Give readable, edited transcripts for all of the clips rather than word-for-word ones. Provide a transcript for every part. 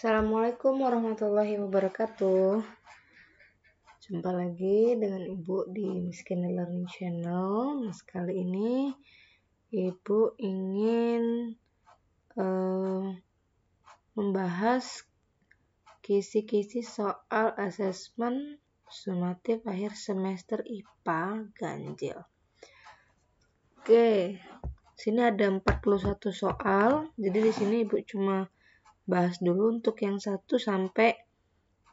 Assalamualaikum warahmatullahi wabarakatuh. Jumpa lagi dengan Ibu di Miskin Learning Channel. Nah, kali ini Ibu ingin membahas kisi-kisi soal asesmen sumatif akhir semester IPA ganjil. Oke, sini ada 41 soal. Jadi di sini Ibu cuma bahas dulu untuk yang 1 sampai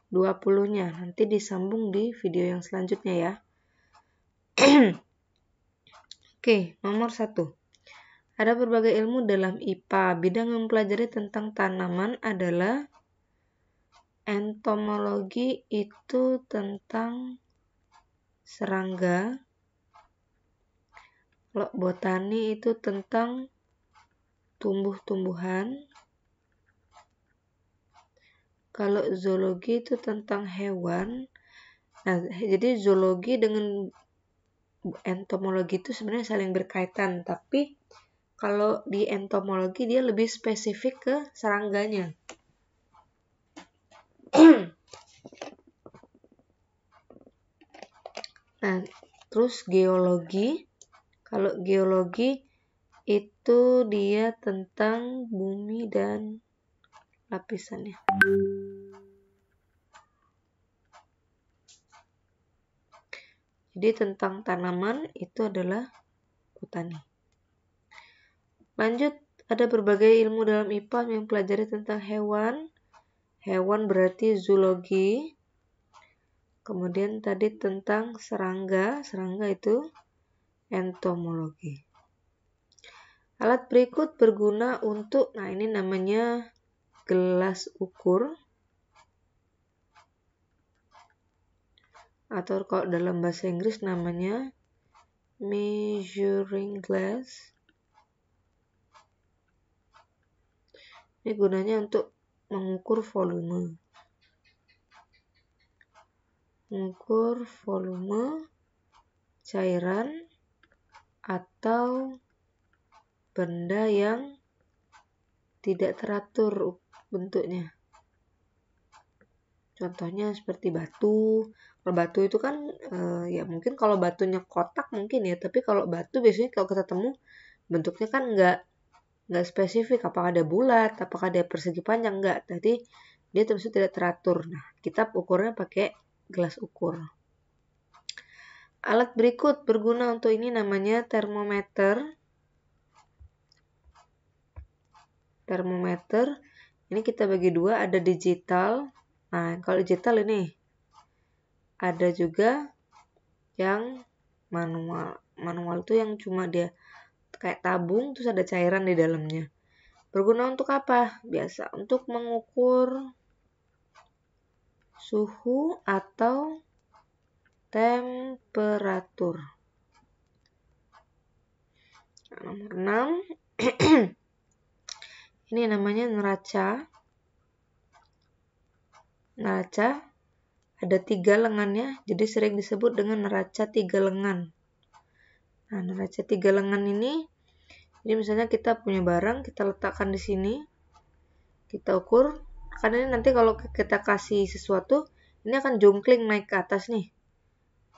20-nya. Nanti disambung di video yang selanjutnya ya. Oke, nomor 1. Ada berbagai ilmu dalam IPA. Bidang yang mempelajari tentang tanaman adalah entomologi, itu tentang serangga. Kalau botani itu tentang tumbuh-tumbuhan. Kalau zoologi itu tentang hewan. Nah, jadi zoologi dengan entomologi itu sebenarnya saling berkaitan, tapi kalau di entomologi dia lebih spesifik ke serangganya. Nah, terus geologi. Kalau geologi itu dia tentang bumi dan lapisannya. Jadi tentang tanaman itu adalah botani. Lanjut, ada berbagai ilmu dalam IPA yang pelajari tentang hewan. Hewan berarti zoologi. Kemudian tadi tentang serangga. Serangga itu entomologi. Alat berikut berguna untuk, nah ini namanya gelas ukur. Atau kalau dalam bahasa Inggris namanya measuring glass. Ini gunanya untuk mengukur volume. Mengukur volume cairan atau benda yang tidak teratur bentuknya. Contohnya seperti batu. Kalau batu itu kan ya mungkin kalau batunya kotak mungkin ya, tapi kalau batu biasanya kalau kita temu bentuknya kan nggak spesifik, apakah ada bulat, apakah ada persegi panjang, enggak. Jadi dia terus tidak teratur. Nah, kita ukurnya pakai gelas ukur. Alat berikut berguna untuk ini namanya termometer. Termometer ini kita bagi dua, ada digital. Nah, kalau digital ini ada juga yang manual. Manual itu yang cuma dia kayak tabung terus ada cairan di dalamnya. Berguna untuk apa? Biasa untuk mengukur suhu atau temperatur. Nah, nomor 6. Ini namanya neraca. Neraca ada 3 lengannya, jadi sering disebut dengan neraca 3 lengan. Nah, neraca 3 lengan ini, jadi misalnya kita punya barang, kita letakkan di sini, kita ukur. Karena ini nanti kalau kita kasih sesuatu, ini akan jungkling naik ke atas nih.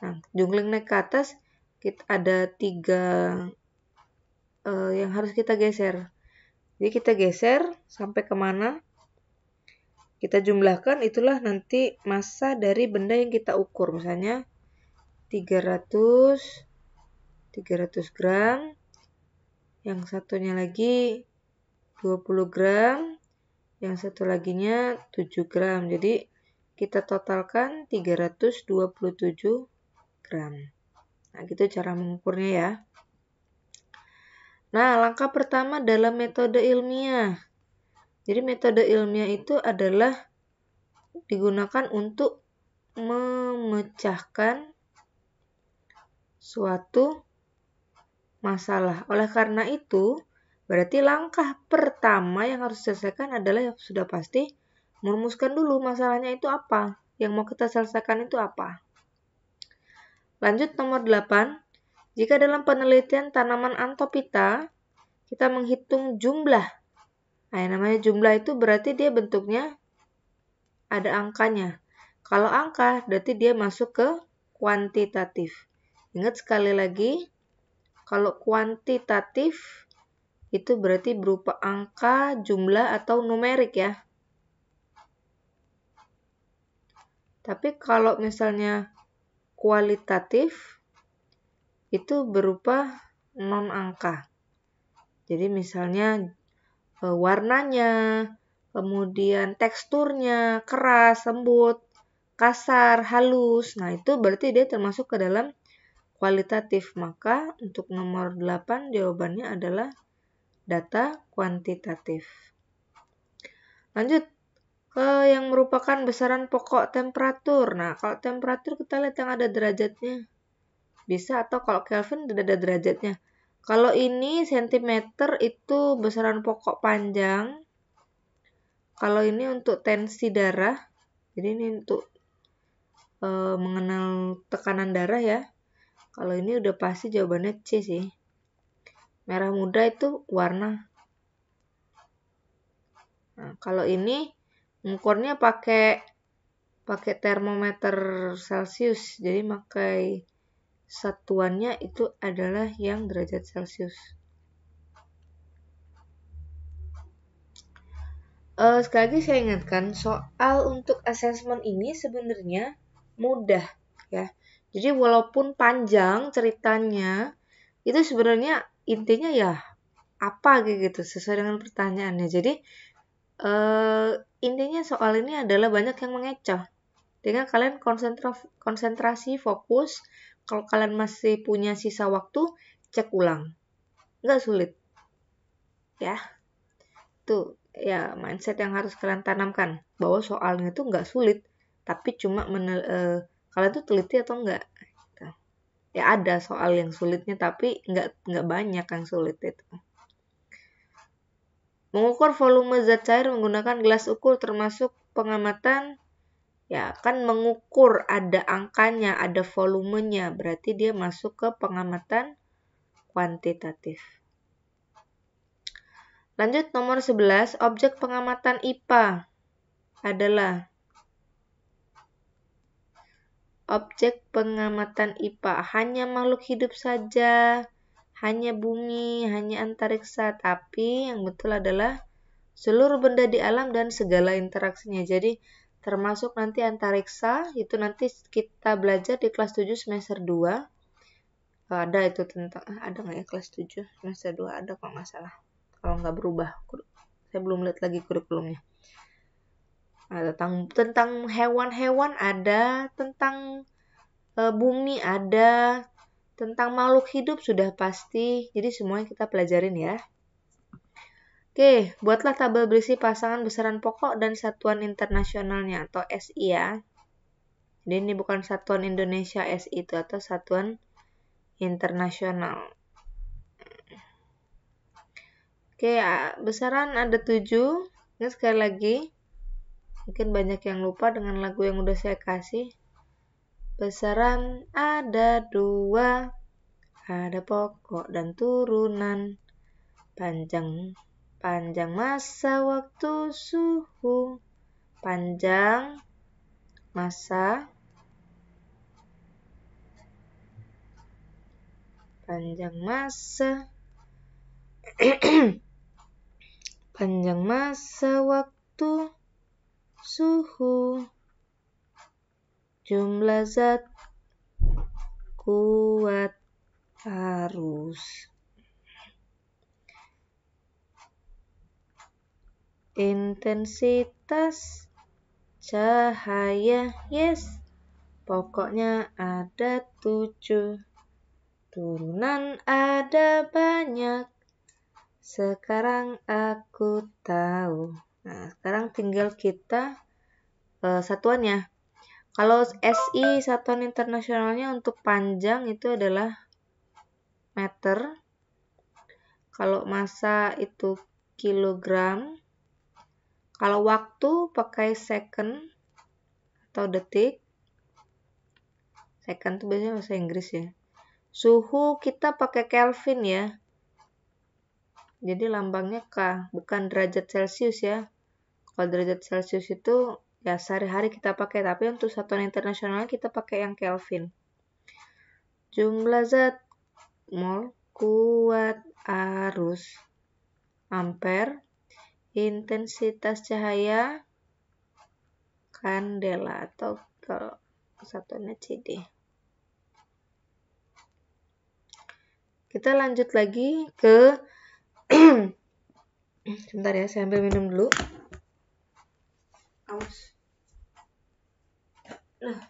Nah, jungkling naik ke atas, kita ada 3 yang harus kita geser. Jadi kita geser sampai kemana, kita jumlahkan, itulah nanti massa dari benda yang kita ukur. Misalnya 300 gram, yang satunya lagi 20 gram, yang satu laginya 7 gram. Jadi kita totalkan 327 gram. Nah, gitu cara mengukurnya ya. Nah, langkah pertama dalam metode ilmiah. Jadi metode ilmiah itu adalah digunakan untuk memecahkan suatu masalah. Oleh karena itu, berarti langkah pertama yang harus diselesaikan adalah yang sudah pasti merumuskan dulu masalahnya itu apa. Yang mau kita selesaikan itu apa. Lanjut nomor 8. Jika dalam penelitian tanaman Anthophyta, kita menghitung jumlah. Nah, yang namanya jumlah itu berarti dia bentuknya ada angkanya. Kalau angka berarti dia masuk ke kuantitatif. Ingat sekali lagi, kalau kuantitatif itu berarti berupa angka, jumlah, atau numerik ya. Tapi kalau misalnya kualitatif itu berupa non-angka. Jadi misalnya warnanya, kemudian teksturnya, keras, lembut, kasar, halus. Nah, itu berarti dia termasuk ke dalam kualitatif. Maka untuk nomor 8 jawabannya adalah data kuantitatif. Lanjut ke yang merupakan besaran pokok temperatur. Nah, kalau temperatur kita lihat yang ada derajatnya. Bisa, atau kalau Kelvin ada derajatnya. Kalau ini sentimeter itu besaran pokok panjang. Kalau ini untuk tensi darah. Jadi ini untuk mengenal tekanan darah ya. Kalau ini udah pasti jawabannya C sih. Merah muda itu warna. Nah, kalau ini mengukurnya pakai termometer Celcius. Jadi pakai satuannya itu adalah yang derajat Celcius. Sekali lagi saya ingatkan, soal untuk asesmen ini sebenarnya mudah ya. Jadi walaupun panjang ceritanya, itu sebenarnya intinya ya apa gitu sesuai dengan pertanyaannya. Jadi intinya soal ini adalah banyak yang mengecoh. Dengan kalian konsentrasi, fokus. Kalau kalian masih punya sisa waktu, cek ulang. Nggak sulit. Ya. Tuh, ya mindset yang harus kalian tanamkan. Bahwa soalnya itu nggak sulit. Tapi cuma kalian tuh teliti atau enggak. Gitu. Ya ada soal yang sulitnya, tapi nggak banyak yang sulit itu. Mengukur volume zat cair menggunakan gelas ukur termasuk pengamatan. Ya, kan mengukur ada angkanya, ada volumenya, berarti dia masuk ke pengamatan kuantitatif. Lanjut nomor 11, objek pengamatan IPA adalah objek pengamatan IPA hanya makhluk hidup saja, hanya bumi, hanya antariksa, tapi yang betul adalah seluruh benda di alam dan segala interaksinya. Jadi termasuk nanti antariksa, itu nanti kita belajar di kelas 7 semester 2. Ada itu tentang, ada nggak ya kelas 7 semester 2? Ada kalau nggak salah. Kalau nggak berubah, saya belum lihat lagi kurikulumnya. Nah, tentang hewan-hewan ada, tentang bumi ada, tentang makhluk hidup sudah pasti. Jadi semuanya kita pelajarin ya. Oke, buatlah tabel berisi pasangan besaran pokok dan satuan internasionalnya atau SI ya. Jadi ini bukan satuan Indonesia SI itu atau satuan internasional. Oke, besaran ada 7. Ini sekali lagi. Mungkin banyak yang lupa dengan lagu yang udah saya kasih. Besaran ada 2. Ada pokok dan turunan. Panjang masa waktu suhu, panjang masa panjang masa waktu suhu, jumlah zat kuat arus, intensitas cahaya, yes, pokoknya ada 7, turunan ada banyak, sekarang aku tahu. Nah, sekarang tinggal kita satuannya. Kalau SI, satuan internasionalnya untuk panjang itu adalah meter. Kalau massa itu kilogram. Kalau waktu pakai second atau detik. Second itu biasanya bahasa Inggris ya. Suhu kita pakai Kelvin ya. Jadi lambangnya K, bukan derajat Celcius ya. Kalau derajat Celcius itu Ya, sehari-hari kita pakai, tapi untuk satuan internasional kita pakai yang Kelvin. Jumlah zat mol, kuat arus, ampere, intensitas cahaya, kandela, atau kalau satuannya CD. Kita lanjut lagi ke sebentar ya, saya ambil minum dulu. Aus. Nah.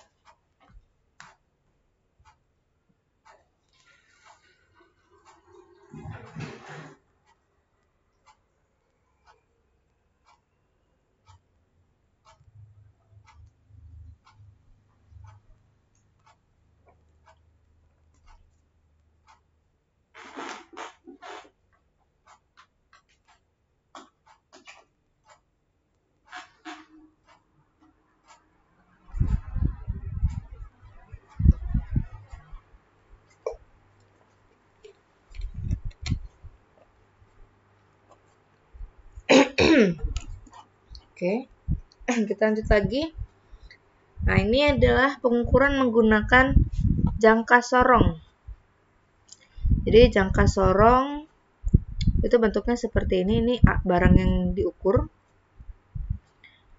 Oke, kita lanjut lagi. Nah, ini adalah pengukuran menggunakan jangka sorong. Jadi jangka sorong itu bentuknya seperti ini. Ini barang yang diukur.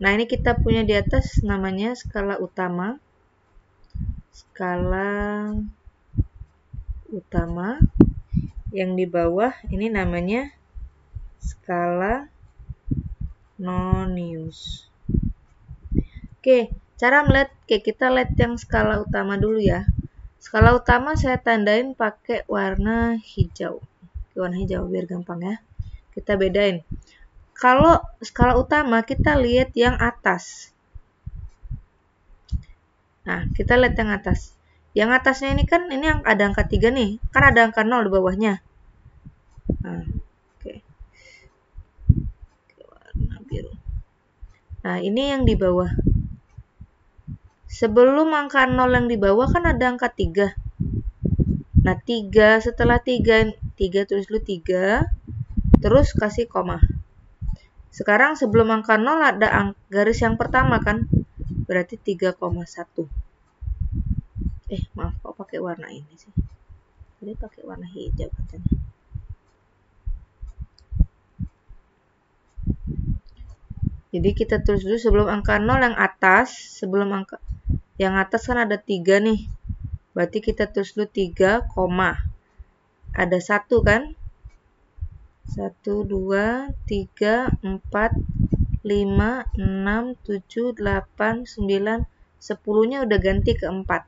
Nah, ini kita punya di atas namanya skala utama. Skala utama. Yang di bawah ini namanya skala Nonius. Oke, cara melihat, kita lihat yang skala utama dulu ya. Skala utama saya tandain pakai warna hijau. Warna hijau biar gampang ya. Kita bedain. Kalau skala utama kita lihat yang atas. Nah, kita lihat yang atas. Yang atasnya ini kan ini yang ada angka 3 nih. Kan ada angka 0 di bawahnya. Nah, oke. Warna biru. Nah, ini yang di bawah. Sebelum angka 0 yang di bawah kan ada angka 3. Nah, 3 setelah 3 tulis dulu 3. Terus kasih koma. Sekarang sebelum angka 0 ada garis yang pertama kan. Berarti 3,1. Maaf, kok pakai warna ini sih. Tadi pakai warna hijau katanya. Jadi kita tulis dulu sebelum angka 0 yang atas, sebelum angka yang atas kan ada 3 nih. Berarti kita tulis dulu 3, ada 1 kan? 1, 2, 3, 4, 5, 6, 7, 8, 9, 10-nya udah ganti ke 4.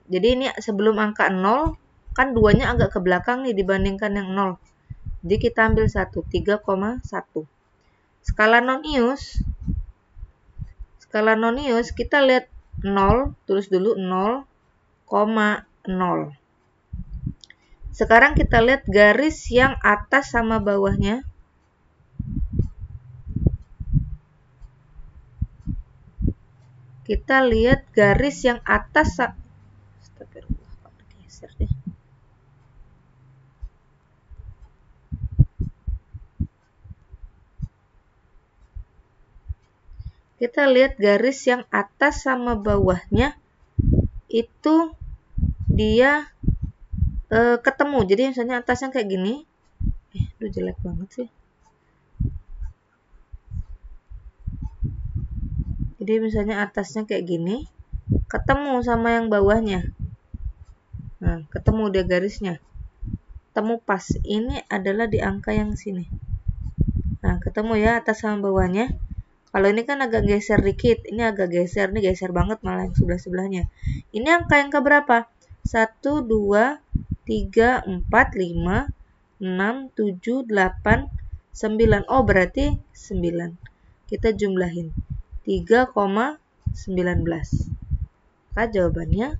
Jadi ini sebelum angka 0, kan 2-nya agak ke belakang nih dibandingkan yang 0. Jadi kita ambil 1, 3,1. Skala nonius kita lihat 0, tulis dulu 0,0. Sekarang kita lihat garis yang atas sama bawahnya. Kita lihat garis yang atas. Geser deh. Kita lihat garis yang atas sama bawahnya itu dia ketemu. Jadi misalnya atasnya kayak gini. Aduh jelek banget sih. Jadi misalnya atasnya kayak gini, ketemu sama yang bawahnya. Nah, ketemu dia garisnya. Ketemu pas. Ini adalah di angka yang sini. Nah, ketemu ya atas sama bawahnya. Kalau ini kan agak geser dikit. Ini agak geser. Ini geser banget malah yang sebelah-sebelahnya. Ini angka yang keberapa? 1, 2, 3, 4, 5, 6, 7, 8, 9. Oh, berarti 9. Kita jumlahin. 3,19. Maka jawabannya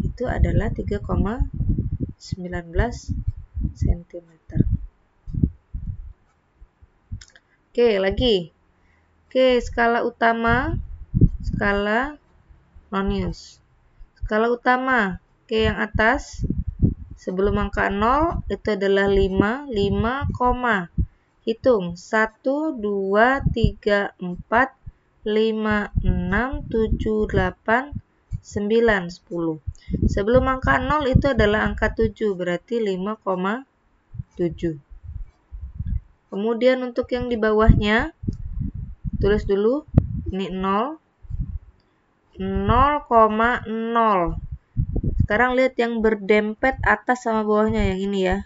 itu adalah 3,19 cm. Oke, lagi. Oke, skala utama, skala nonius. Skala utama, oke yang atas, sebelum angka 0 itu adalah 5, 5, hitung 1, 2, 3, 4, 5, 6, 7, 8, 9, 10. Sebelum angka 0 itu adalah angka 7, berarti 5,7. Kemudian untuk yang di bawahnya, tulis dulu, ini 0, 0,0. Sekarang lihat yang berdempet atas sama bawahnya, yang ini ya.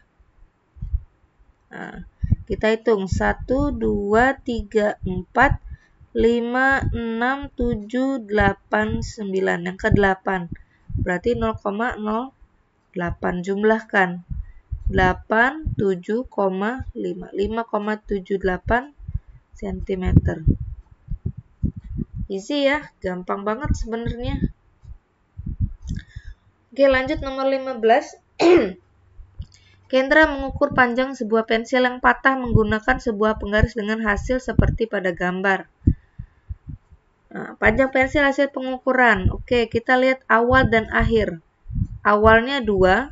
Nah, kita hitung 1, 2, 3, 4, 5, 6, 7, 8, 9. Yang ke-8. Berarti 0,08. Jumlahkan. 8, 7,5. 5,78 cm. Easy ya, gampang banget sebenarnya. Oke, lanjut nomor 15. Kendra mengukur panjang sebuah pensil yang patah menggunakan sebuah penggaris dengan hasil seperti pada gambar. Nah, panjang pensil hasil pengukuran. Oke, kita lihat awal dan akhir. Awalnya 2,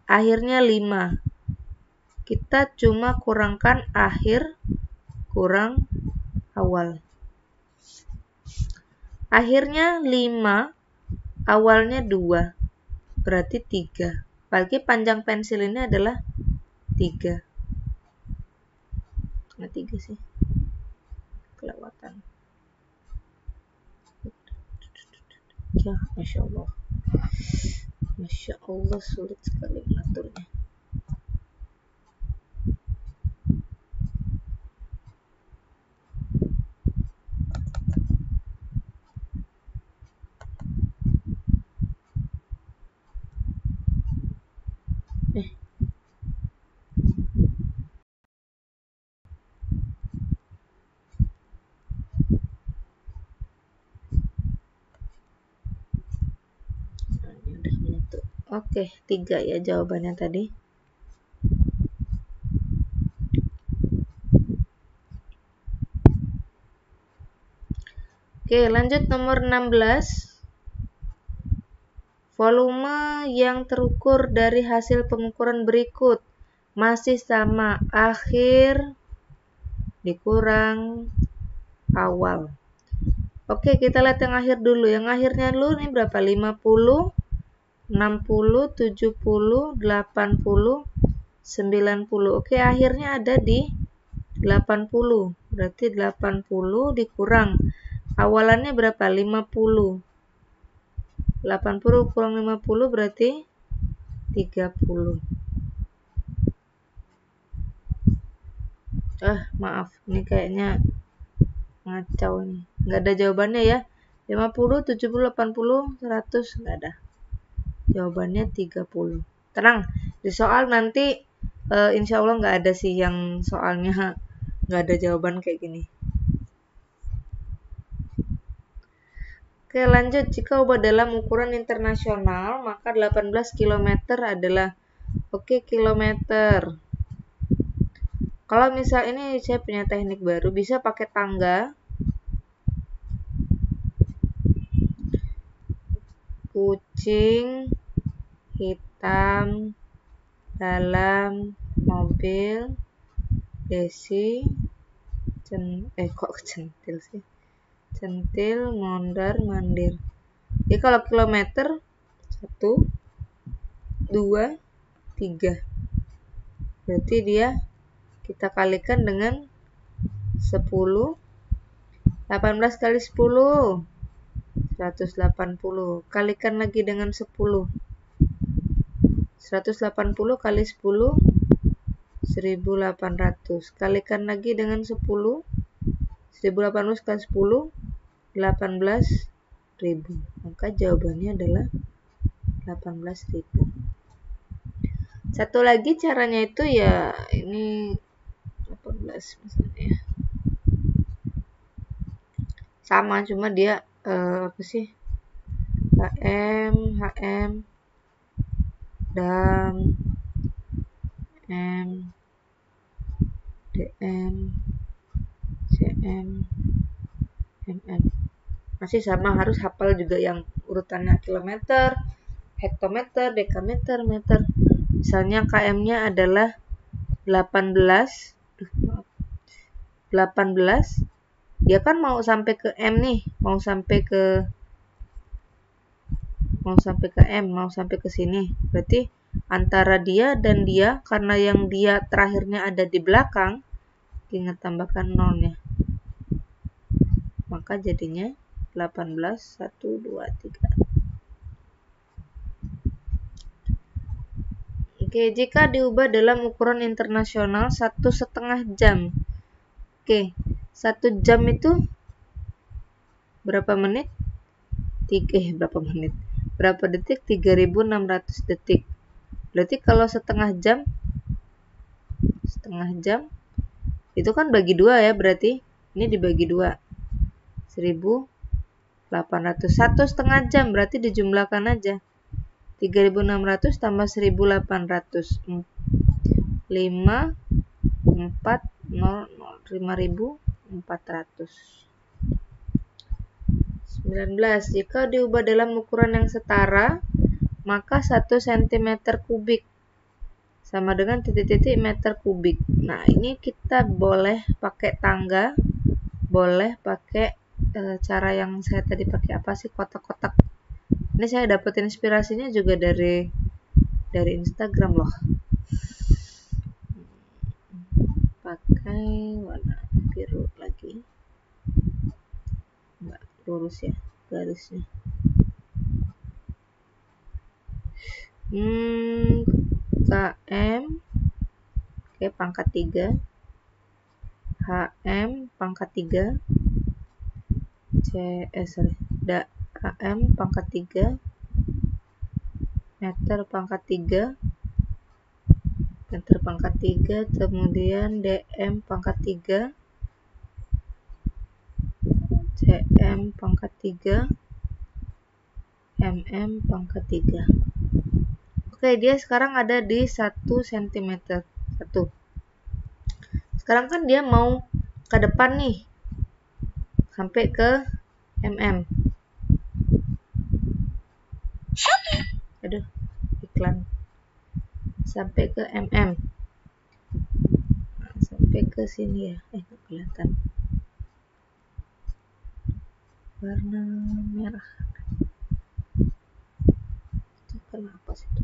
akhirnya 5. Kita cuma kurangkan akhir kurang awal. Akhirnya 5, awalnya 2, berarti 3. Bagi panjang pensil ini adalah 3. Nah, 3 sih. Kelewatan. Ya, Masya Allah. Masya Allah, sulit sekali mengaturnya. Oke, 3 ya jawabannya tadi. Oke, lanjut nomor 16. Volume yang terukur dari hasil pengukuran berikut masih sama, akhir dikurang awal. Oke, kita lihat yang akhir dulu. Yang akhirnya dulu ini berapa? 50, 60, 70, 80, 90. Oke, akhirnya ada di 80. Berarti 80 dikurang. Awalannya berapa? 50. 80 kurang 50 berarti 30. Maaf. Ini kayaknya ngacau nih. Nggak ada jawabannya ya. 50, 70, 80, 100. Nggak ada. Jawabannya 30. Tenang, di soal nanti insya Allah nggak ada sih yang soalnya nggak ada jawaban kayak gini. Oke, lanjut. Jika ubah dalam ukuran internasional, maka 18 km adalah kilometer. Kalau misal ini saya punya teknik baru, bisa pakai tangga. Kucing hitam dalam mobil Desi kok centil sih, centil mondar mandir. Jadi kalau kilometer 1, 2, 3, berarti dia kita kalikan dengan 10. 18 kali 10 180, kalikan lagi dengan 10. 180 kali 10 1800, kalikan lagi dengan 10. 1800 kali 10 18.000. Maka jawabannya adalah 18.000. Satu lagi caranya itu ya ini 18 misalnya. Sama, cuma dia apa sih? HM dan M DM CM MM. Masih sama, harus hafal juga yang urutannya kilometer, hektometer, dekameter, meter. Misalnya KM-nya adalah 18 Dia kan mau sampai ke M nih, mau sampai ke M, mau sampai ke sini. Berarti antara dia dan dia, karena yang dia terakhirnya ada di belakang, tinggal tambahkan nolnya. Maka jadinya 18, 1, 2, 3. Oke, jika diubah dalam ukuran internasional 1,5 jam. Oke, 1 jam itu berapa menit? Berapa detik? 3.600 detik. Berarti kalau setengah jam itu kan bagi 2 ya, berarti ini dibagi 2. 1.800. 1,5 jam berarti dijumlahkan aja. 3.600 tambah 1.800. 5, 4, 0, 5.400. 19. Jika diubah dalam ukuran yang setara, maka 1 cm kubik sama dengan titik-titik meter kubik. Nah, ini kita boleh pakai tangga, boleh pakai cara yang saya tadi pakai apa sih, kotak-kotak. Ini saya dapat inspirasinya juga dari Instagram loh. Pakai warna biru lagi. Enggak lurus ya garisnya. KM, oke, pangkat 3, HM pangkat 3, AM pangkat 3, meter pangkat 3, kemudian DM pangkat 3, CM pangkat 3, MM pangkat 3. Oke, dia sekarang ada di 1 cm. 1. Sekarang kan dia mau ke depan nih, sampai ke MM. Aduh, iklan. Sampai ke MM. Nah, sampai ke sini ya. Nggak kelihatan. Warna merah. Itu kenapa sih itu?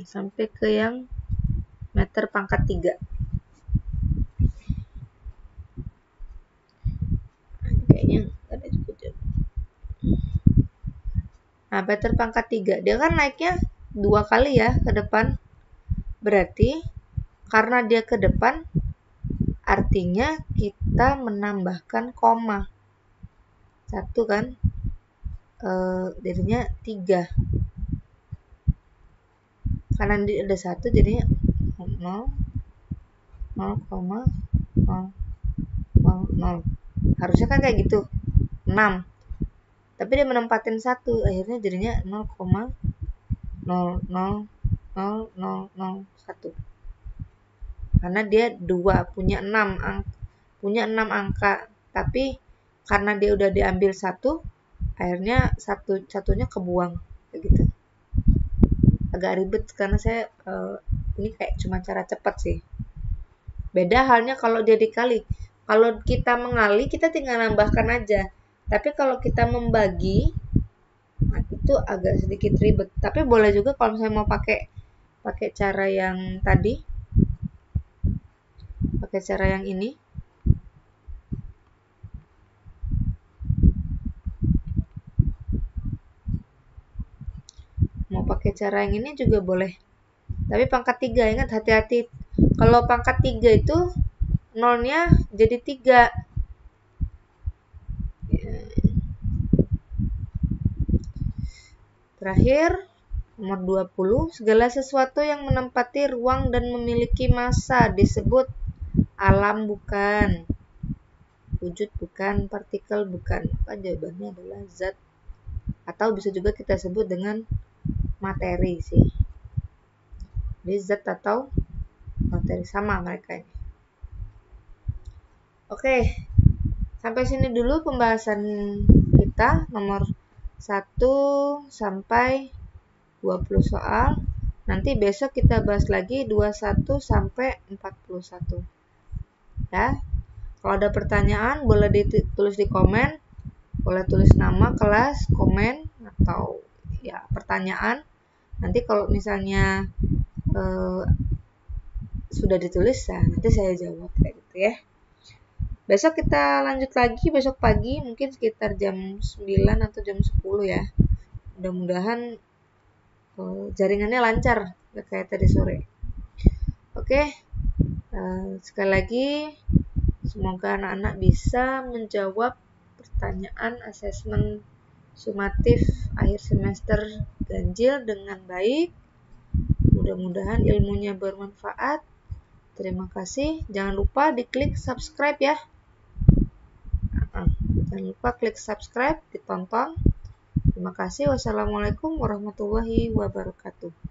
Sampai ke yang meter pangkat 3. Kayaknya ada juga. Nah, meter pangkat 3. Dia kan naiknya 2 kali ya ke depan. Berarti karena dia ke depan, artinya kita menambahkan koma. 1 kan, jadinya 3. Karena ada 1 jadinya 0,0,0,0. Harusnya kan kayak gitu, 6. Tapi dia menempatin 1, akhirnya jadinya 0,0000001. Karena dia 2, punya 6 angka, tapi karena dia udah diambil 1, akhirnya satunya kebuang kayak gitu. Agak ribet karena saya ini kayak cuma cara cepat sih. Beda halnya kalau dia dikali. Kalau kita mengali, kita tinggal nambahkan aja. Tapi kalau kita membagi, nah itu agak sedikit ribet. Tapi boleh juga kalau misalnya mau pakai cara yang tadi, pakai cara yang ini. Mau pakai cara yang ini juga boleh. Tapi pangkat 3, ingat hati-hati. Kalau pangkat 3 itu nolnya jadi 3. Terakhir, nomor 20, segala sesuatu yang menempati ruang dan memiliki massa disebut alam bukan, wujud bukan, partikel bukan. Maka jawabannya adalah zat, atau bisa juga kita sebut dengan materi sih. Jadi zat atau materi, sama mereka ini. Oke, sampai sini dulu pembahasan kita nomor 1 sampai 20 soal. Nanti besok kita bahas lagi 21 sampai 41. Ya. Kalau ada pertanyaan boleh ditulis di komen, boleh tulis nama kelas, komen atau ya pertanyaan. Nanti kalau misalnya sudah ditulis ya nanti saya jawab kayak gitu ya. Besok kita lanjut lagi, besok pagi mungkin sekitar jam 9 atau jam 10 ya. Mudah-mudahan jaringannya lancar kayak tadi sore. Oke, sekali lagi semoga anak-anak bisa menjawab pertanyaan asesmen sumatif akhir semester ganjil dengan baik. Mudah-mudahan ilmunya bermanfaat. Terima kasih. Jangan lupa diklik subscribe ya. Jangan lupa klik subscribe, ditonton. Terima kasih. Wassalamualaikum warahmatullahi wabarakatuh.